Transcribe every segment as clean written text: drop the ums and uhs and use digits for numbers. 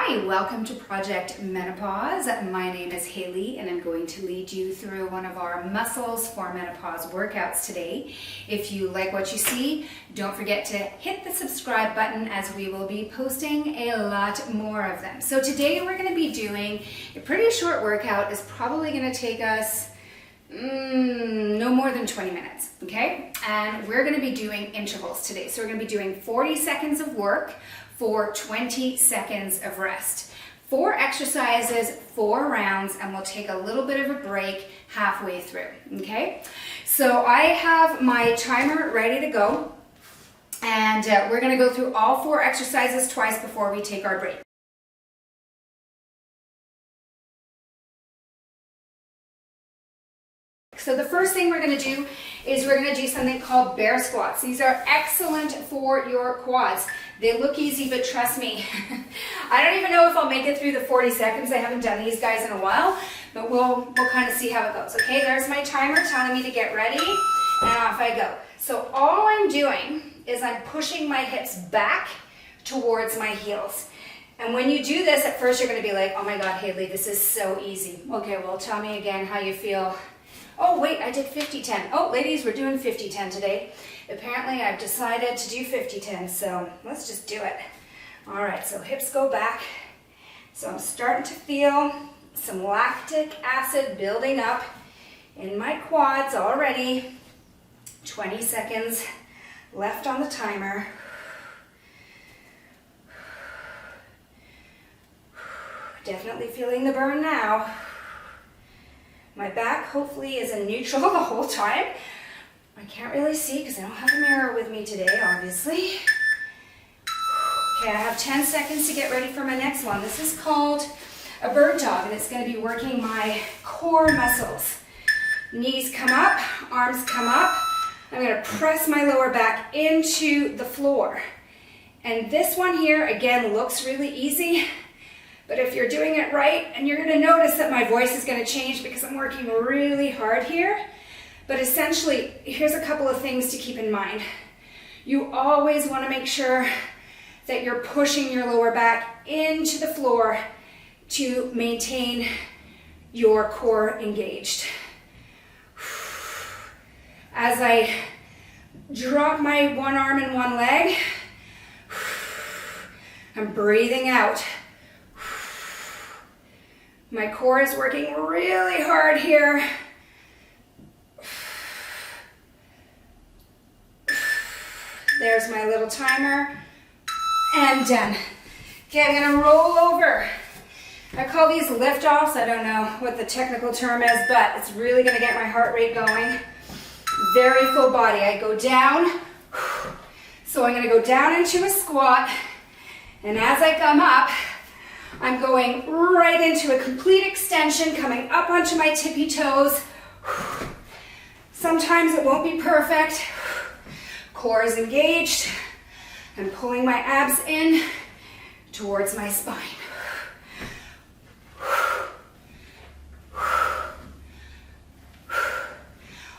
Hi, welcome to Project Menopause. My name is Hayley and I'm going to lead you through one of our muscles for menopause workouts today. If you like what you see, don't forget to hit the subscribe button as we will be posting a lot more of them. So today we're going to be doing a pretty short workout. It's probably going to take us no more than 20 minutes, okay? And we're going to be doing intervals today. So we're going to be doing 40 seconds of work for 20 seconds of rest. 4 exercises, 4 rounds, and we'll take a little bit of a break halfway through, okay? So I have my timer ready to go, and we're gonna go through all 4 exercises twice before we take our break. So the first thing we're going to do is we're going to do something called bear squats. These are excellent for your quads. They look easy, but trust me, I don't even know if I'll make it through the 40 seconds. I haven't done these guys in a while, but we'll kind of see how it goes. Okay, there's my timer telling me to get ready, and off I go. So all I'm doing is I'm pushing my hips back towards my heels. And when you do this, at first you're going to be like, oh my God, Hayley, this is so easy. Okay, well, tell me again how you feel. Oh wait, I did 50-10. Oh, ladies, we're doing 50-10 today. Apparently I've decided to do 50-10, so let's just do it. All right, so hips go back. So I'm starting to feel some lactic acid building up in my quads already. 20 seconds left on the timer. Definitely feeling the burn now. My back hopefully is in neutral the whole time. I can't really see because I don't have a mirror with me today, obviously. Okay, I have 10 seconds to get ready for my next one. This is called a bird dog, and it's going to be working my core muscles. Knees come up, arms come up. I'm going to press my lower back into the floor. And this one here, again, looks really easy. But if you're doing it right, and you're going to notice that my voice is going to change because I'm working really hard here. But essentially, here's a couple of things to keep in mind. You always want to make sure that you're pushing your lower back into the floor to maintain your core engaged. As I drop my one arm and one leg, I'm breathing out. My core is working really hard here. There's my little timer, and done. Okay, I'm gonna roll over. I call these lift-offs. I don't know what the technical term is, but it's really gonna get my heart rate going. Very full body. I go down, so I'm gonna go down into a squat, and as I come up, I'm going right into a complete extension, coming up onto my tippy toes. Sometimes it won't be perfect. Core is engaged. I'm pulling my abs in towards my spine.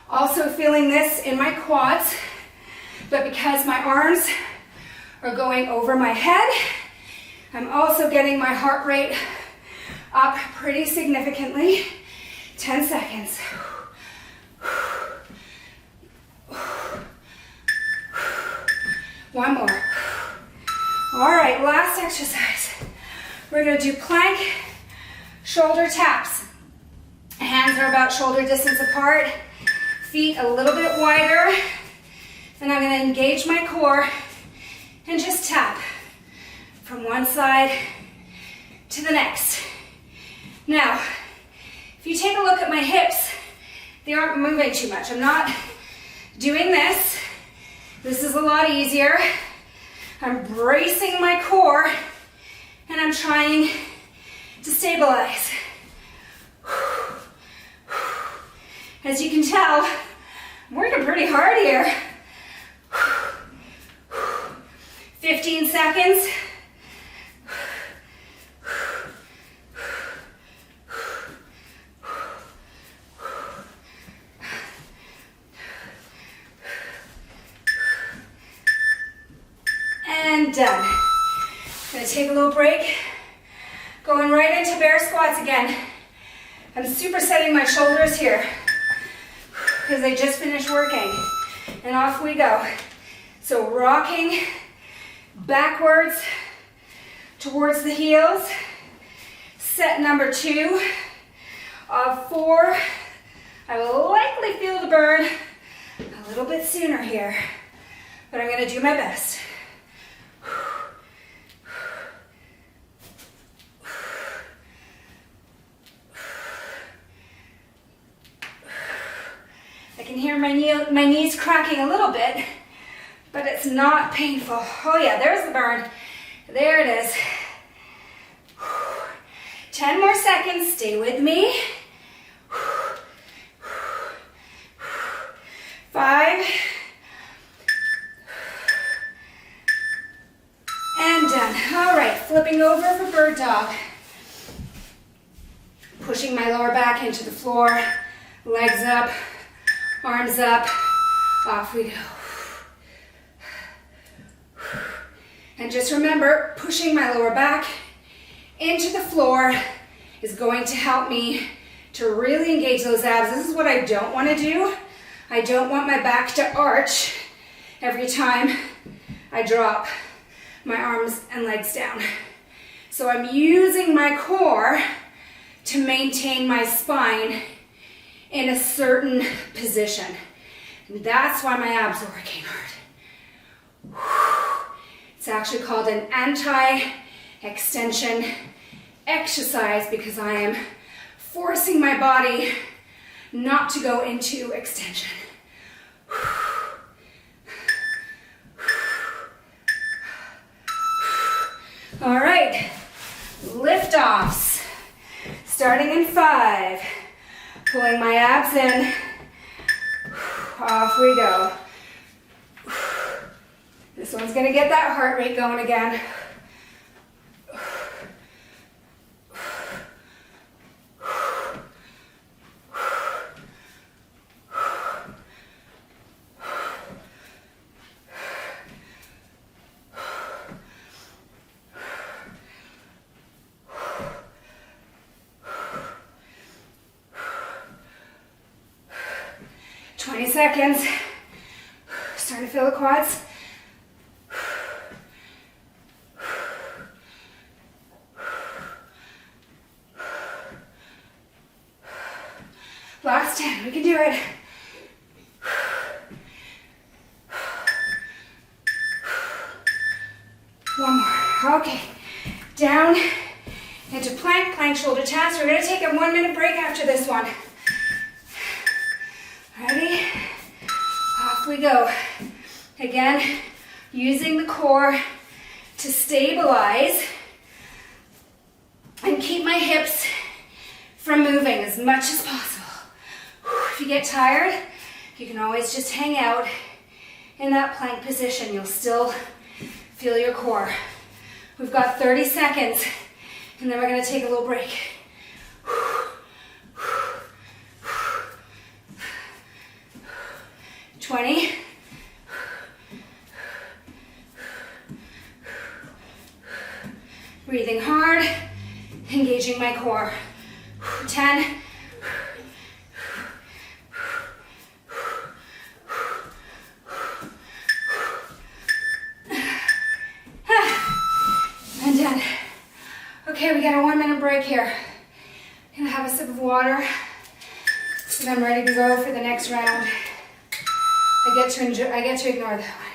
Also feeling this in my quads, but because my arms are going over my head, I'm also getting my heart rate up pretty significantly. 10 seconds. One more. All right, last exercise. We're gonna do plank, shoulder taps. Hands are about shoulder distance apart, feet a little bit wider, and I'm gonna engage my core and just tap from one side to the next. Now, if you take a look at my hips, they aren't moving too much. I'm not doing this. This is a lot easier. I'm bracing my core and I'm trying to stabilize. As you can tell, I'm working pretty hard here. 15 seconds. And done. Gonna take a little break, Going right into bear squats again. I'm supersetting my shoulders here because I just finished working. And off we go. So rocking backwards towards the heels. Set number 2 of 4. I will likely feel the burn a little bit sooner here, but I'm going to do my best. I can hear my knees cracking a little bit, but it's not painful. Oh yeah, there's the burn. There it is. 10 more seconds, stay with me. 5. And done. All right, flipping over for bird dog. Pushing my lower back into the floor, legs up, arms up, off we go. And just remember, pushing my lower back into the floor is going to help me to really engage those abs. This is what I don't want to do. I don't want my back to arch every time I drop my arms and legs down. So I'm using my core to maintain my spine in a certain position. And that's why my abs are working hard. It's actually called an anti-extension exercise because I am forcing my body not to go into extension. All right, lift-offs. Starting in 5. Pulling my abs in. Off we go. This one's gonna get that heart rate going again. 20 seconds. Starting to feel the quads. Last 10, we can do it. One more, okay. Down into plank, plank shoulder taps. We're gonna take a 1-minute break after this one. Ready? Off we go. Again, using the core to stabilize and keep my hips from moving as much as possible. If you get tired, you can always just hang out in that plank position. You'll still feel your core. We've got 30 seconds, and then we're gonna take a little break. 20. Breathing hard, engaging my core. 10. And done. Okay, we got a 1-minute break here. Gonna have a sip of water, and I'm ready to go for the next round. I get to ignore that one.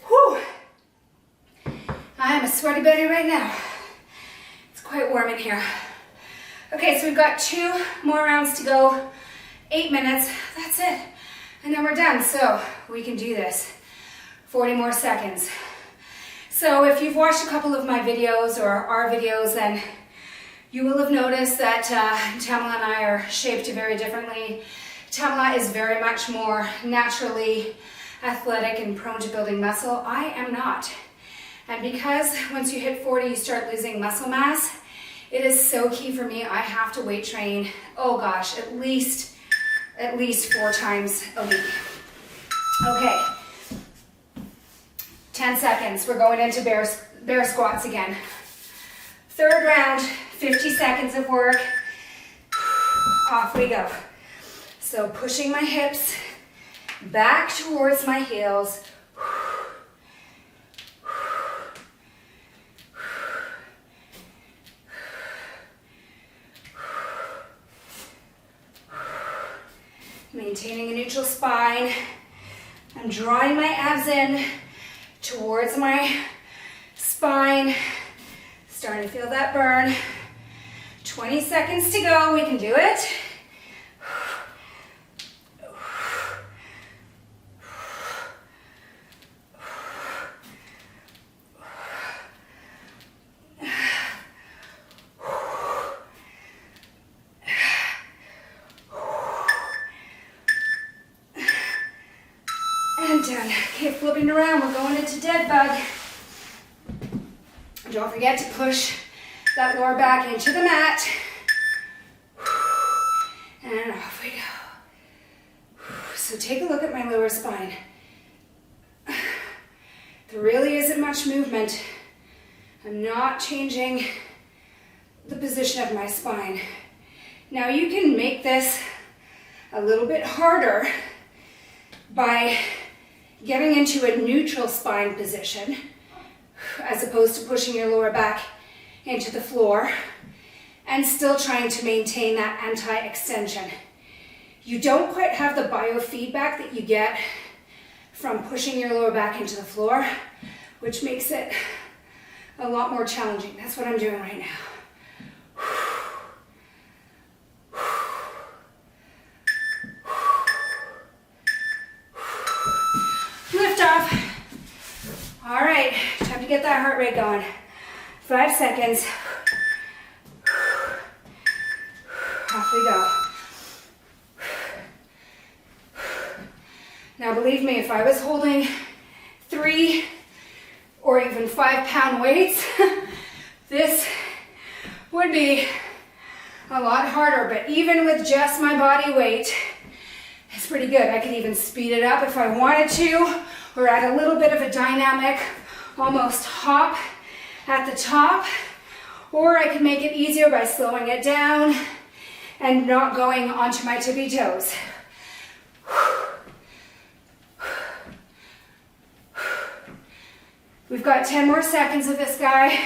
Whew. I am a sweaty Betty right now. It's quite warm in here. Okay, so we've got 2 more rounds to go. 8 minutes, that's it. And then we're done, so we can do this. 40 more seconds. So if you've watched a couple of my videos or our videos, then you will have noticed that Tamala and I are shaped very differently. Tamala is very much more naturally athletic and prone to building muscle. I am not. And because once you hit 40, you start losing muscle mass, it is so key for me. I have to weight train, oh gosh, at least 4 times a week. Okay. 10 seconds. We're going into bear squats again. Third round, 50 seconds of work. Off we go. So pushing my hips back towards my heels. Maintaining a neutral spine. I'm drawing my abs in towards my spine. Starting to feel that burn. 20 seconds to go. We can do it. And done. Okay, flipping around. We're going into dead bug. Don't forget to push that lower back into the mat. And off we go. So take a look at my lower spine. There really isn't much movement. I'm not changing the position of my spine. Now you can make this a little bit harder by getting into a neutral spine position as opposed to pushing your lower back into the floor and still trying to maintain that anti-extension. You don't quite have the biofeedback that you get from pushing your lower back into the floor, which makes it a lot more challenging. That's what I'm doing right now. Lift off. All right, time to get that heart rate going. 5 seconds. Off we go. Now believe me, if I was holding 3 or even 5 pound weights, this would be a lot harder, but even with just my body weight, it's pretty good. I can even speed it up if I wanted to, or add a little bit of a dynamic, almost hop at the top, or I can make it easier by slowing it down and not going onto my tippy toes. We've got 10 more seconds of this guy.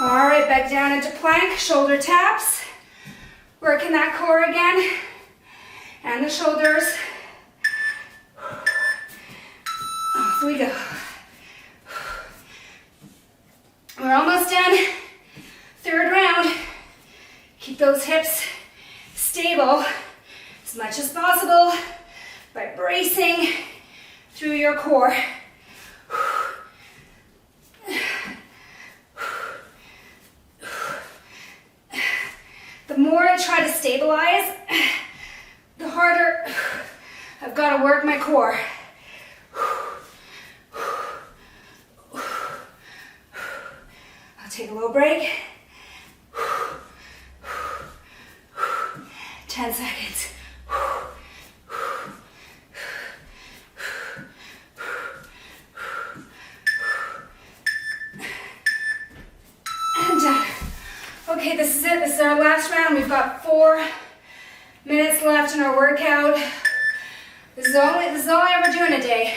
All right, back down into plank, shoulder taps. Working that core again, and the shoulders. Off we go. We're almost done. Third round. Keep those hips stable as much as possible by bracing through your core. The more I try to stabilize, the harder I've got to work my core. I'll take a little break. 10 seconds. And done. Okay, this is it. This is our last round. We've got 4 minutes left in our workout. This is all I ever do in a day.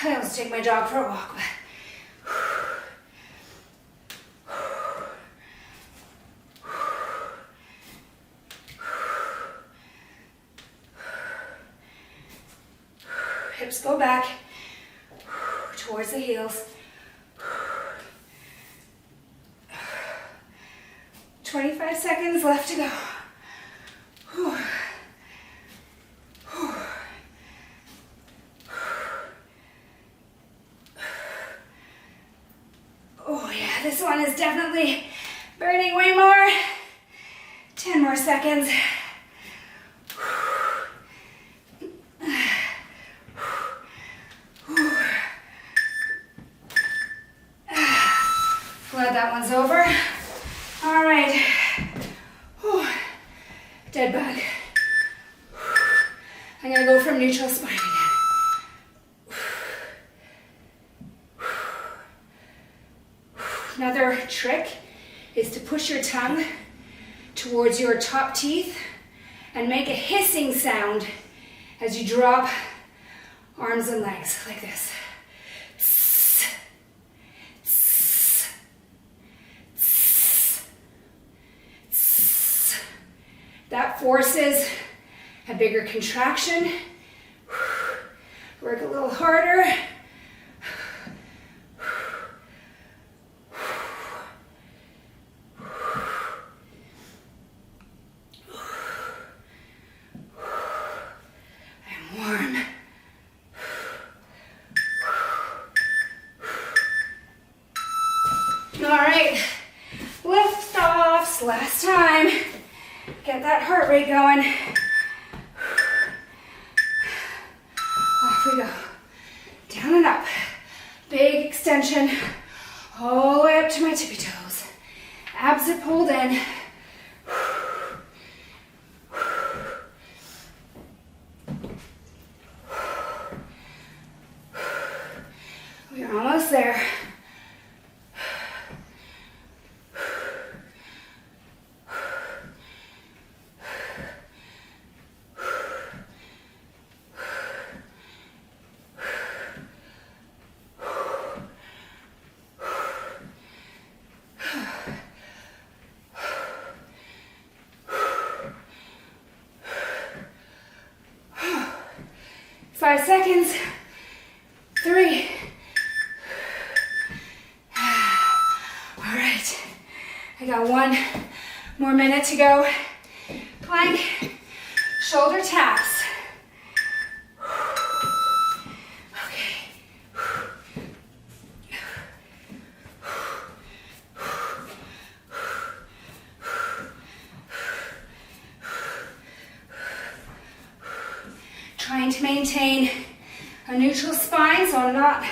I almost take my dog for a walk. Hips go back towards the heels. 25 seconds left to go. Oh yeah, this one is definitely burning way more. 10 more seconds. Glad that one's over. All right. Whew. Dead bug. I'm gonna go from neutral spine again. Another trick is to push your tongue towards your top teeth and make a hissing sound as you drop arms and legs like this. That forces a bigger contraction. Work a little harder. I'm warm. All right, lift offs, last time. Get that heart rate going. Off we go. Down and up. Big extension all the way up to my tippy toes. Abs are pulled in. We're almost there. Five seconds. 3. All right. I got 1 more minute to go. Plank, shoulder taps. Trying to maintain a neutral spine so I'm not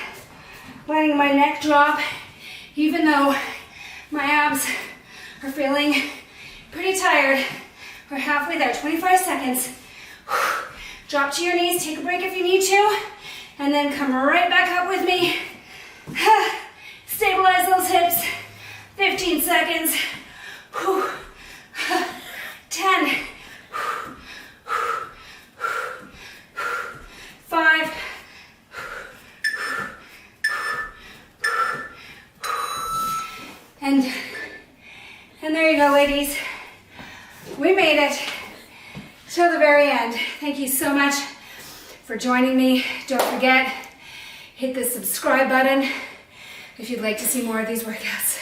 letting my neck drop, even though my abs are feeling pretty tired. We're halfway there, 25 seconds. Drop to your knees, take a break if you need to, and then come right back up with me. Stabilize those hips, 15 seconds. 10. 5. And there you go, ladies. We made it to the very end. Thank you so much for joining me. Don't forget, hit the subscribe button if you'd like to see more of these workouts.